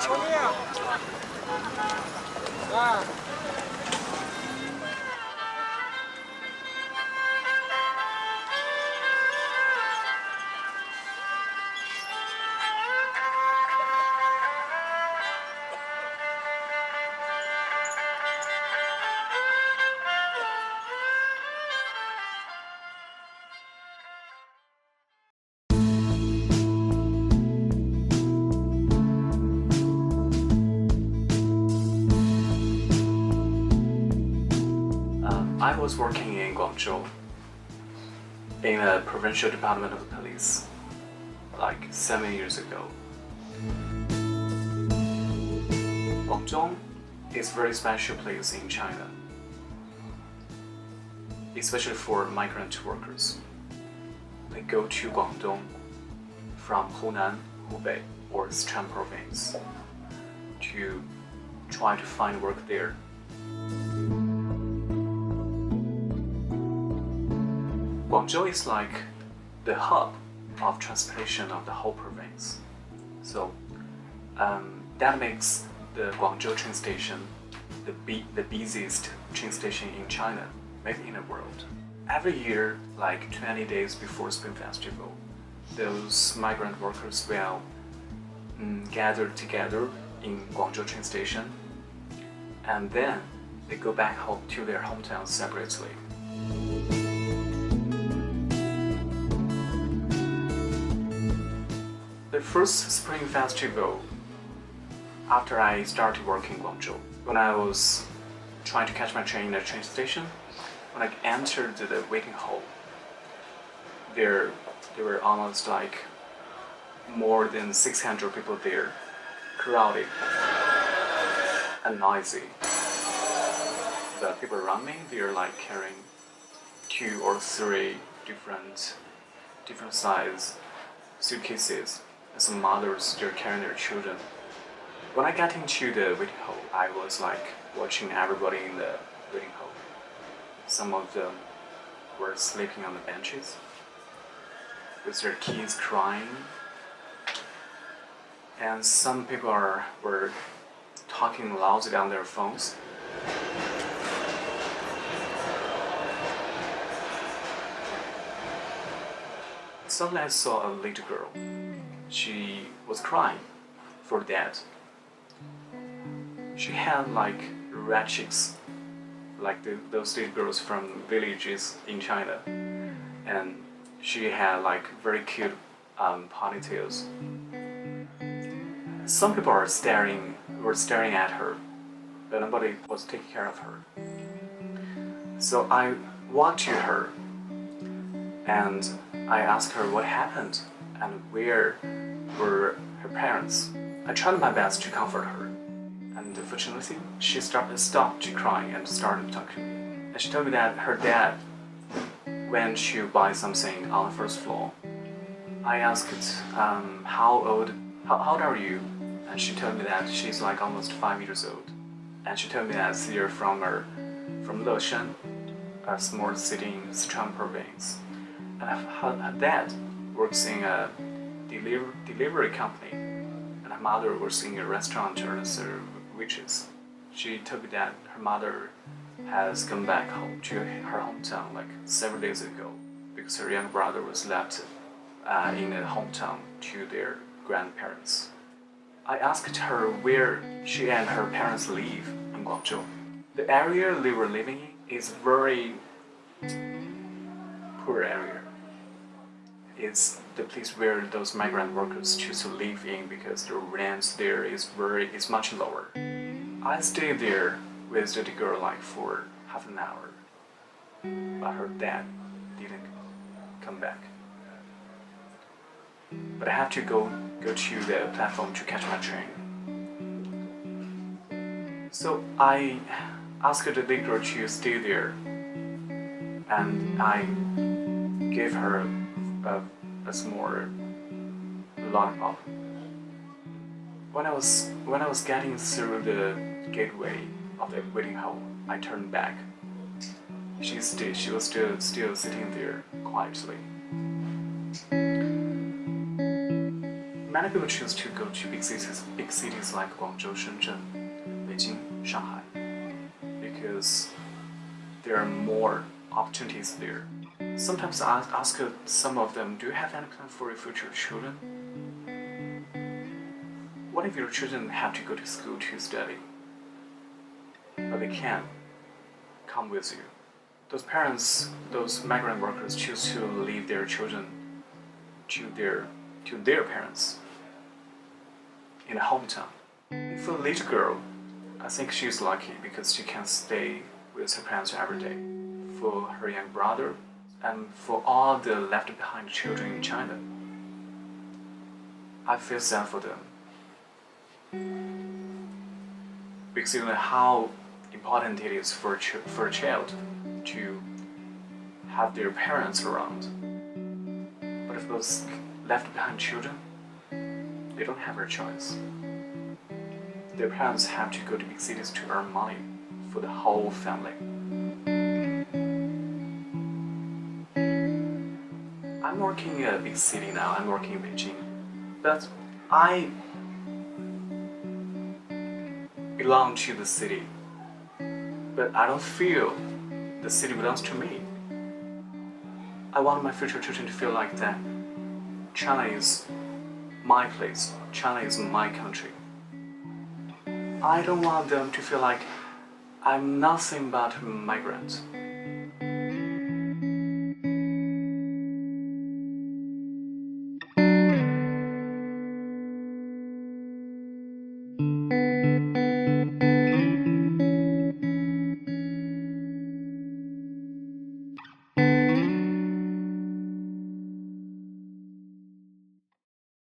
球面啊！I was working in Guangzhou in a provincial department of police like 7 years ago. Guangzhou is a very special place in China, especially for migrant workers. They go to Guangdong from Hunan, Hubei, or Sichuan province to try to find work there. Guangzhou is like the hub of transportation of the whole province. So that makes the Guangzhou train station the busiest train station in China, maybe in the world. Every year, like 20 days before Spring Festival, those migrant workers will gather together in Guangzhou train station, and then they go back home to their hometowns separately. The first Spring Festival, after I started working in Guangzhou, when I was trying to catch my train in a train station, when I entered the waiting hall, there were almost like more than 600 people there, crowded and noisy. The people around me, they're like carrying 2 or 3 different size suitcases. Some mothers, they're carrying their children. When I got into the waiting hall, I was like watching everybody in the waiting hall. Some of them were sleeping on the benches with their kids crying. And some people were talking loudly on their phones. Suddenly I saw a little girl. She was crying for dad. She had like red cheeks, like those little girls from villages in China, and she had like very cute ponytails. Some people were staring at her, but nobody was taking care of her. So I walked to her, and I asked her what happened and where were her parents. I tried my best to comfort her, and fortunately, she stopped crying and started talking to me. And she told me that her dad went to buy something on the first floor. I asked, how old are you? And she told me that she's like almost 5 years old. And she told me that they're from Leshan, a small city in Sichuan province. And her dad works in a delivery company, and her mother works in a restaurant to serve waitress. She told me that her mother has come back home to her hometown like several days ago because her young brother was left in the hometown to their grandparents. I asked her where she and her parents live in Guangzhou. The area they were living in is very poor area. It's the place where those migrant workers choose to live in because the rent there is much lower. I stayed there with the girl like for half an hour, but her dad didn't come back. But I have to go to the platform to catch my train. So I asked the little girl to stay there, and I gave her a small lollipop. When I was getting through the gateway of the waiting hall, I turned back. She was still sitting there quietly. many people choose to go to big cities like Guangzhou, Shenzhen, Beijing, Shanghai, because there are more opportunities there. Sometimes I ask some of them, do you have any plan for your future children? What if your children have to go to school to study, but they can't come with you? Those parents, those migrant workers choose to leave their children to their parents in the hometown. For the little girl, I think she's lucky because she can stay with her parents every day. For her young brother, and for all the left behind children in China, I feel sad for them. Because you know how important it is for a child to have their parents around. But if those left behind children, they don't have a choice. Their parents have to go to big cities to earn money for the whole family. I'm working in a big city now, I'm working in Beijing, but I belong to the city, but I don't feel the city belongs to me. I want my future children to feel like that China is my place, China is my country. I don't want them to feel like I'm nothing but a migrant.